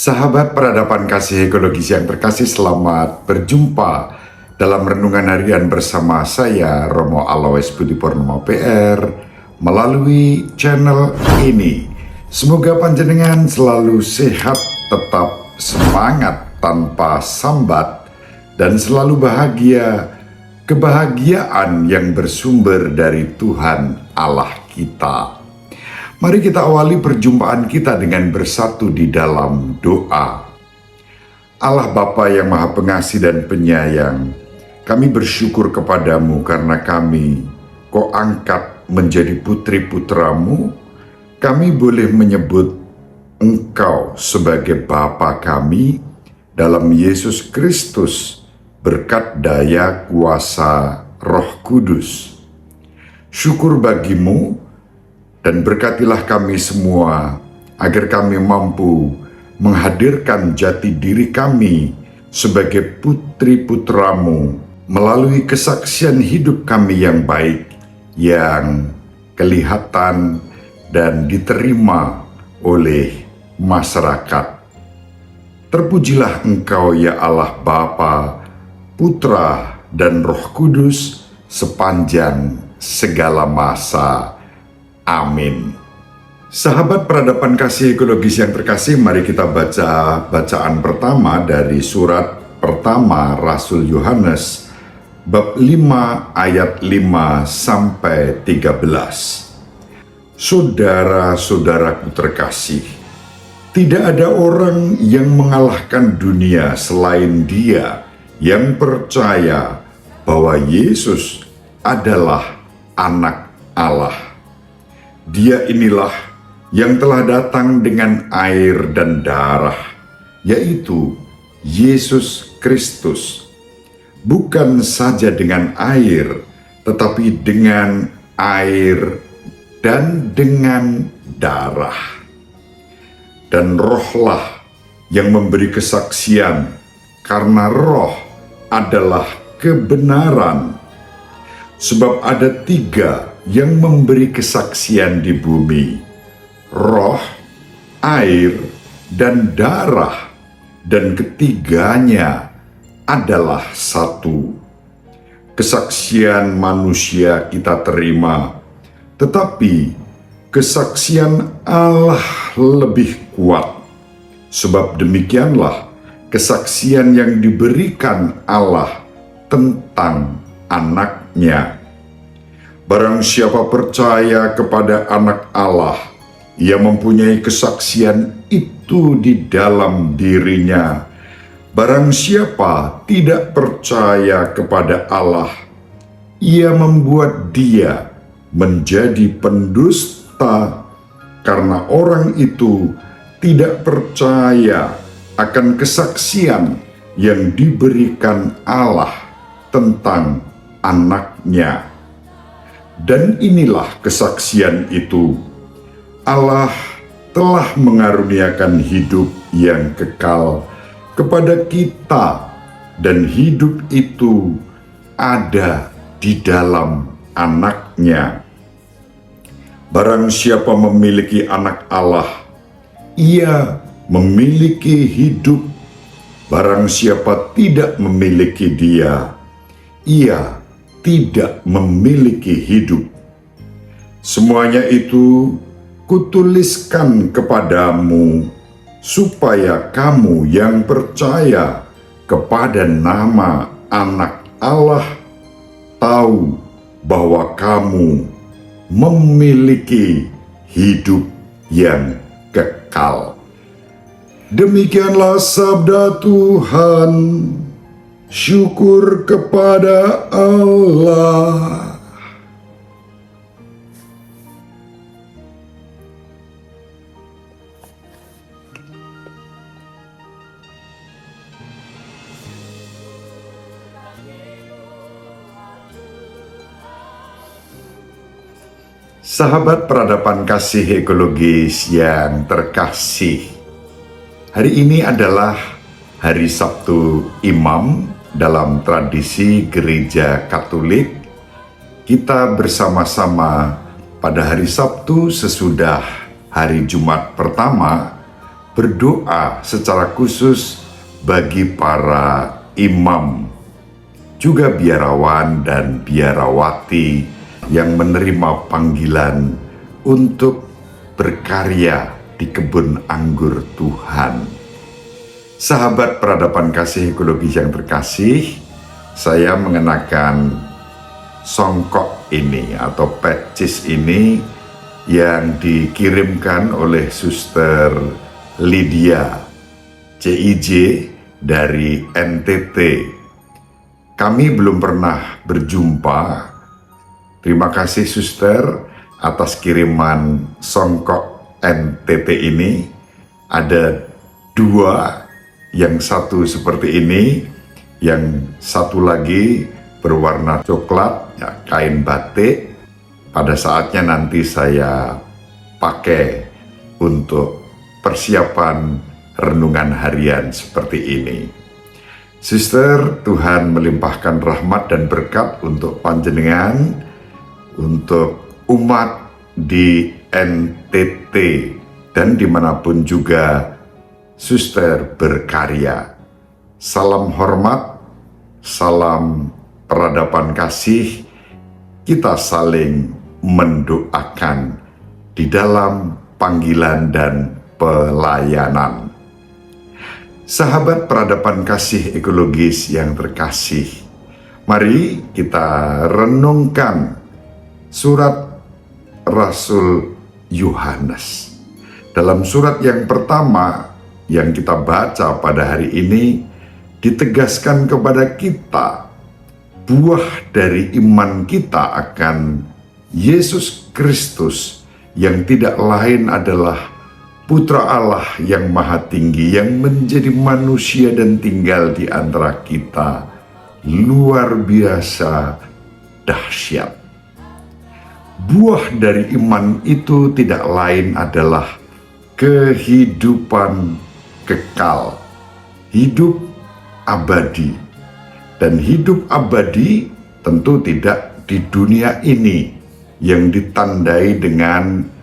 Sahabat peradaban kasih ekologis yang terkasih, selamat berjumpa dalam renungan harian bersama saya Romo Alois Budi Purnomo PR melalui channel ini. Semoga panjenengan selalu sehat, tetap semangat tanpa sambat, dan selalu bahagia, kebahagiaan yang bersumber dari Tuhan Allah kita. Mari kita awali perjumpaan kita dengan bersatu di dalam doa. Allah Bapa yang Maha Pengasih dan Penyayang, kami bersyukur kepadamu karena kami Kau angkat menjadi putri-putramu. Kami boleh menyebut Engkau sebagai Bapa kami dalam Yesus Kristus berkat daya kuasa Roh Kudus. Syukur bagimu, dan berkatilah kami semua agar kami mampu menghadirkan jati diri kami sebagai putri-putramu melalui kesaksian hidup kami yang baik, yang kelihatan dan diterima oleh masyarakat. Terpujilah Engkau ya Allah Bapa, Putra dan Roh Kudus sepanjang segala masa. Amin. Sahabat peradaban kasih ekologis yang terkasih, mari kita baca bacaan pertama dari surat pertama Rasul Yohanes bab 5 ayat 5 sampai 13. Saudara-saudaraku terkasih, tidak ada orang yang mengalahkan dunia selain Dia yang percaya bahwa Yesus adalah Anak Allah. Dia inilah yang telah datang dengan air dan darah, yaitu Yesus Kristus. Bukan saja dengan air, tetapi dengan air dan dengan darah. Dan Rohlah yang memberi kesaksian, karena Roh adalah kebenaran. Sebab ada 3 yang memberi kesaksian di bumi, roh, air, dan darah, dan ketiganya adalah satu. Kesaksian manusia kita terima, tetapi kesaksian Allah lebih kuat. Sebab demikianlah kesaksian yang diberikan Allah tentang Anak-Nya. Barang siapa percaya kepada Anak Allah, ia mempunyai kesaksian itu di dalam dirinya. Barang siapa tidak percaya kepada Allah, ia membuat dia menjadi pendusta, karena orang itu tidak percaya akan kesaksian yang diberikan Allah tentang Anak-Nya. Dan inilah kesaksian itu, Allah telah mengaruniakan hidup yang kekal kepada kita, dan hidup itu ada di dalam Anak-Nya. Barang siapa memiliki Anak Allah, ia memiliki hidup. Barang siapa tidak memiliki Dia, ia tidak memiliki hidup. Semuanya itu kutuliskan kepadamu, supaya kamu yang percaya kepada nama Anak Allah tahu bahwa kamu memiliki hidup yang kekal. Demikianlah sabda Tuhan. Syukur kepada Allah. Sahabat peradaban kasih ekologis yang terkasih, hari ini adalah hari Sabtu Imam. Dalam tradisi Gereja Katolik, kita bersama-sama pada hari Sabtu sesudah hari Jumat pertama berdoa secara khusus bagi para imam, juga biarawan dan biarawati yang menerima panggilan untuk berkarya di kebun anggur Tuhan. Sahabat peradaban kasih ekologis yang terkasih, saya mengenakan songkok ini atau patches ini yang dikirimkan oleh Suster Lydia CIJ dari NTT. Kami belum pernah berjumpa. Terima kasih Suster atas kiriman songkok NTT ini. Ada dua, yang satu seperti ini, yang satu lagi berwarna coklat, ya, kain batik. Pada saatnya nanti saya pakai untuk persiapan renungan harian seperti ini. Suster, Tuhan melimpahkan rahmat dan berkat untuk panjenengan, untuk umat di NTT, dan dimanapun juga Suster berkarya. Salam hormat, salam peradaban kasih, kita saling mendoakan di dalam panggilan dan pelayanan. Sahabat peradaban kasih ekologis yang terkasih, mari kita renungkan surat Rasul Yohanes. Dalam surat yang pertama yang kita baca pada hari ini, ditegaskan kepada kita buah dari iman kita akan Yesus Kristus yang tidak lain adalah Putra Allah yang Maha Tinggi, yang menjadi manusia dan tinggal di antara kita. Luar biasa dahsyat. Buah dari iman itu tidak lain adalah kehidupan kekal, hidup abadi. Dan hidup abadi tentu tidak di dunia ini yang ditandai dengan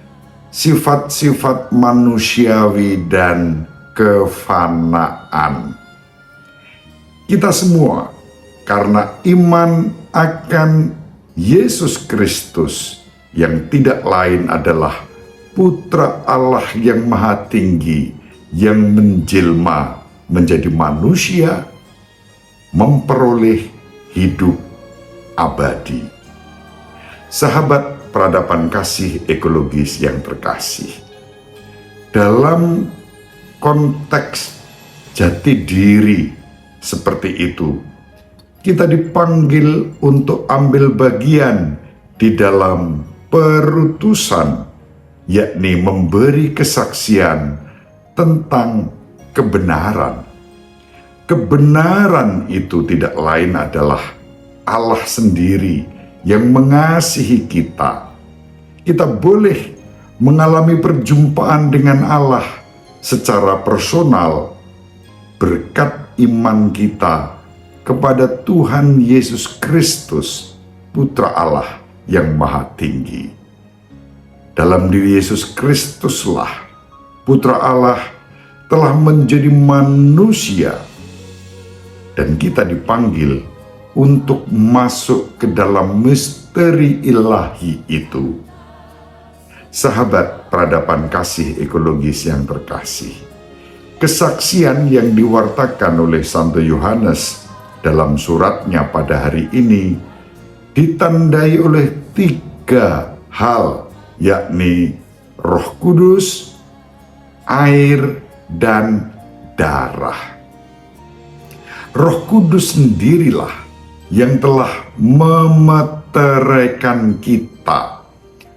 sifat-sifat manusiawi dan kefanaan. Kita semua karena iman akan Yesus Kristus yang tidak lain adalah Putra Allah yang Maha Tinggi, yang menjelma menjadi manusia, memperoleh hidup abadi. Sahabat peradaban kasih ekologis yang terkasih, dalam konteks jati diri seperti itu, kita dipanggil untuk ambil bagian di dalam perutusan, yakni memberi kesaksian tentang kebenaran. Kebenaran itu tidak lain adalah Allah sendiri yang mengasihi kita. Kita boleh mengalami perjumpaan dengan Allah secara personal berkat iman kita kepada Tuhan Yesus Kristus, Putra Allah yang Maha Tinggi. Dalam diri Yesus Kristuslah Putra Allah telah menjadi manusia, dan kita dipanggil untuk masuk ke dalam misteri ilahi itu. Sahabat peradaban kasih ekologis yang terkasih, kesaksian yang diwartakan oleh Santo Yohanes dalam suratnya pada hari ini ditandai oleh 3 hal, yakni Roh Kudus, air, dan darah. Roh Kudus sendirilah yang telah memeteraikan kita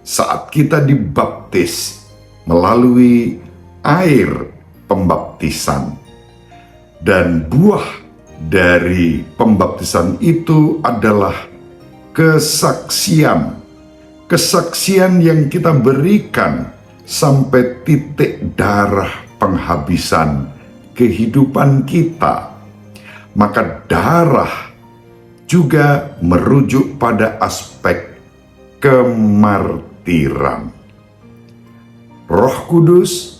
saat kita dibaptis melalui air pembaptisan. Dan buah dari pembaptisan itu adalah kesaksian. Kesaksian yang kita berikan sampai titik darah penghabisan kehidupan kita. Maka darah juga merujuk pada aspek kemartiran. Roh Kudus,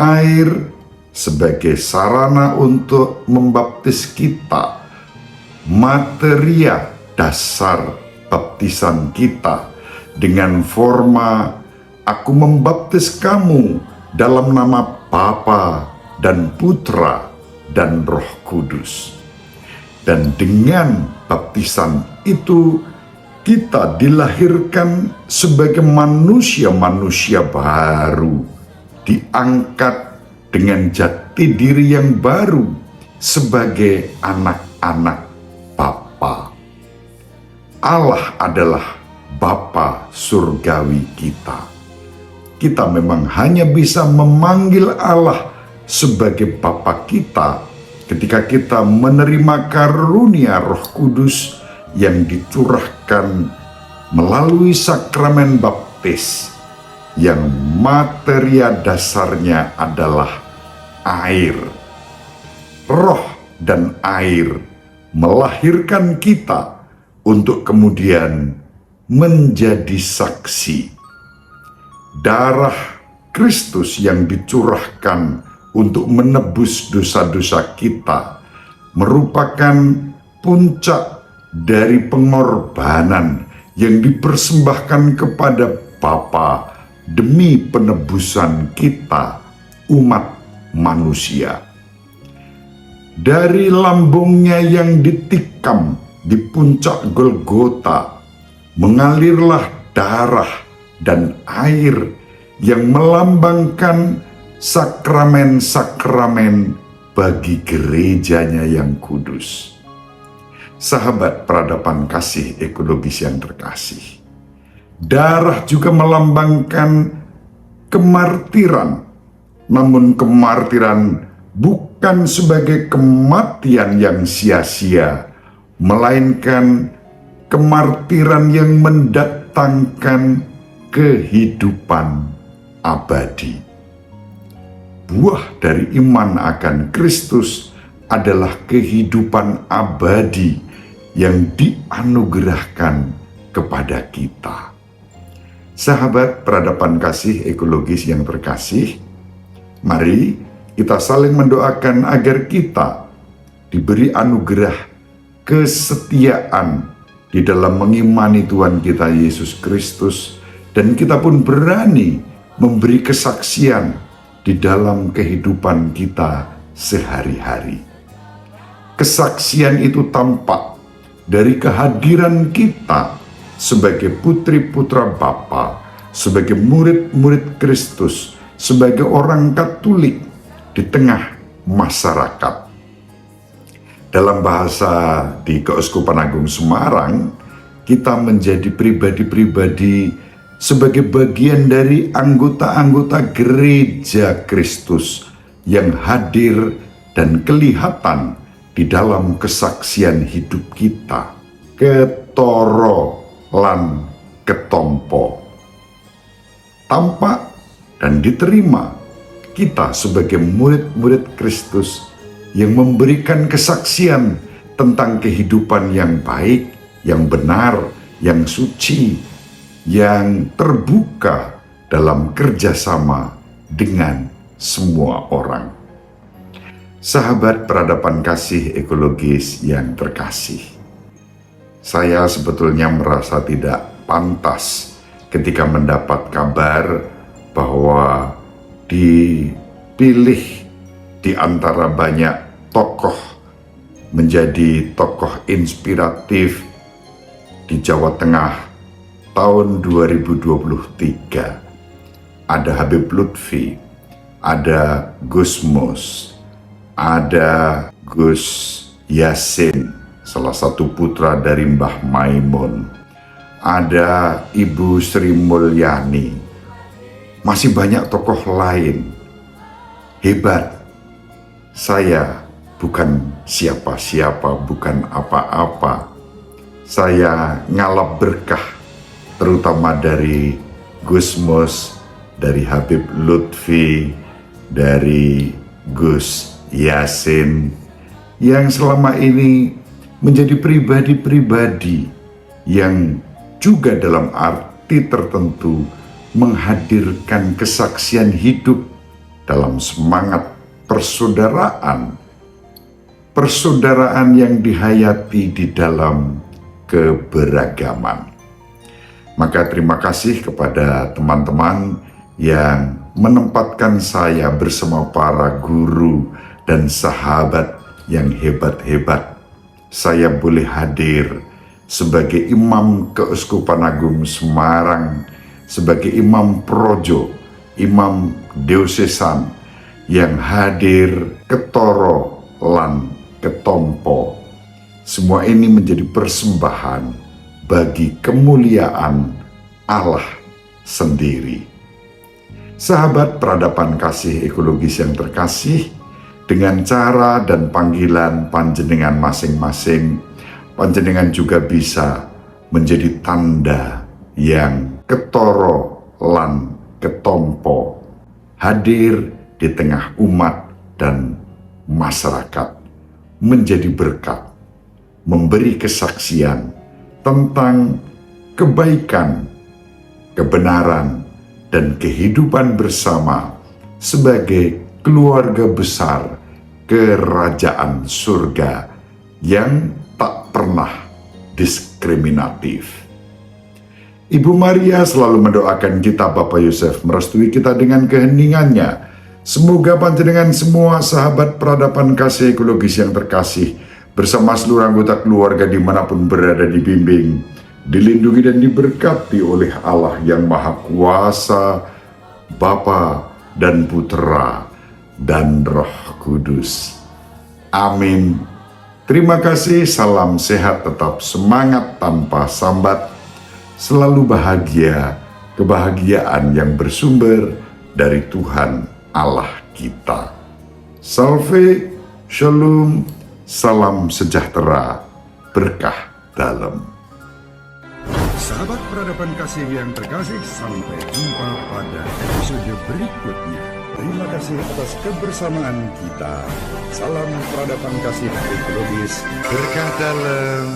air sebagai sarana untuk membaptis kita, materia dasar baptisan kita dengan forma aku membaptis kamu dalam nama Bapa dan Putra dan Roh Kudus. Dan dengan baptisan itu kita dilahirkan sebagai manusia-manusia baru, diangkat dengan jati diri yang baru sebagai anak-anak Bapa. Allah adalah Bapa surgawi kita. Kita memang hanya bisa memanggil Allah sebagai Bapa kita ketika kita menerima karunia Roh Kudus yang dicurahkan melalui sakramen baptis yang materia dasarnya adalah air. Roh dan air melahirkan kita untuk kemudian menjadi saksi. Darah Kristus yang dicurahkan untuk menebus dosa-dosa kita merupakan puncak dari pengorbanan yang dipersembahkan kepada Bapa demi penebusan kita, umat manusia. Dari lambungnya yang ditikam di puncak Golgota mengalirlah darah dan air yang melambangkan sakramen-sakramen bagi gerejanya yang kudus. Sahabat peradaban kasih ekologis yang terkasih, darah juga melambangkan kemartiran, namun kemartiran bukan sebagai kematian yang sia-sia, melainkan kemartiran yang mendatangkan kehidupan abadi. Buah dari iman akan Kristus adalah kehidupan abadi yang dianugerahkan kepada kita. Sahabat peradaban kasih ekologis yang terkasih, mari kita saling mendoakan agar kita diberi anugerah kesetiaan di dalam mengimani Tuhan kita Yesus Kristus, dan kita pun berani memberi kesaksian di dalam kehidupan kita sehari-hari. Kesaksian itu tampak dari kehadiran kita sebagai putri-putra Bapa, sebagai murid-murid Kristus, sebagai orang Katolik di tengah masyarakat. Dalam bahasa di Keuskupan Agung Semarang, kita menjadi pribadi-pribadi sebagai bagian dari anggota-anggota gereja Kristus yang hadir dan kelihatan di dalam kesaksian hidup kita, ketoro lan ketompo. Tampak dan diterima kita sebagai murid-murid Kristus yang memberikan kesaksian tentang kehidupan yang baik, yang benar, yang suci, yang terbuka dalam kerjasama dengan semua orang. Sahabat peradaban kasih ekologis yang terkasih, saya sebetulnya merasa tidak pantas ketika mendapat kabar bahwa dipilih di antara banyak tokoh menjadi tokoh inspiratif di Jawa Tengah tahun 2023. Ada Habib Lutfi, ada Gus Mus, ada Gus Yasin, salah satu putra dari Mbah Maimun, ada Ibu Sri Mulyani, masih banyak tokoh lain. Hebat. Saya bukan siapa-siapa, bukan apa-apa. Saya ngalap berkah terutama dari Gus Mus, dari Habib Lutfi, dari Gus Yasin, yang selama ini menjadi pribadi-pribadi yang juga dalam arti tertentu menghadirkan kesaksian hidup dalam semangat persaudaraan, persaudaraan yang dihayati di dalam keberagaman. Maka terima kasih kepada teman-teman yang menempatkan saya bersama para guru dan sahabat yang hebat-hebat. Saya boleh hadir sebagai Imam Keuskupan Agung Semarang, sebagai Imam Projo, Imam Diosesan yang hadir ketoro lan ketompo. Semua ini menjadi persembahan bagi kemuliaan Allah sendiri. Sahabat peradaban kasih ekologis yang terkasih, dengan cara dan panggilan panjenengan masing-masing, panjenengan juga bisa menjadi tanda yang ketoro lan ketompo, hadir di tengah umat dan masyarakat, menjadi berkat, memberi kesaksian tentang kebaikan, kebenaran, dan kehidupan bersama sebagai keluarga besar kerajaan surga yang tak pernah diskriminatif. Ibu Maria selalu mendoakan kita, Bapak Yosef merestui kita dengan keheningannya. Semoga panjenengan semua sahabat peradaban kasih ekologis yang terkasih, bersama seluruh anggota keluarga dimanapun berada, dibimbing, dilindungi dan diberkati oleh Allah yang Maha Kuasa, Bapa dan Putra dan Roh Kudus. Amin. Terima kasih, salam sehat, tetap semangat tanpa sambat, selalu bahagia, kebahagiaan yang bersumber dari Tuhan Allah kita. Salve, shalom, salam sejahtera, berkah dalam. Sahabat peradaban kasih yang terkasih, sampai jumpa pada episode berikutnya. Terima kasih atas kebersamaan kita. Salam peradaban kasih ekologis, berkah dalam.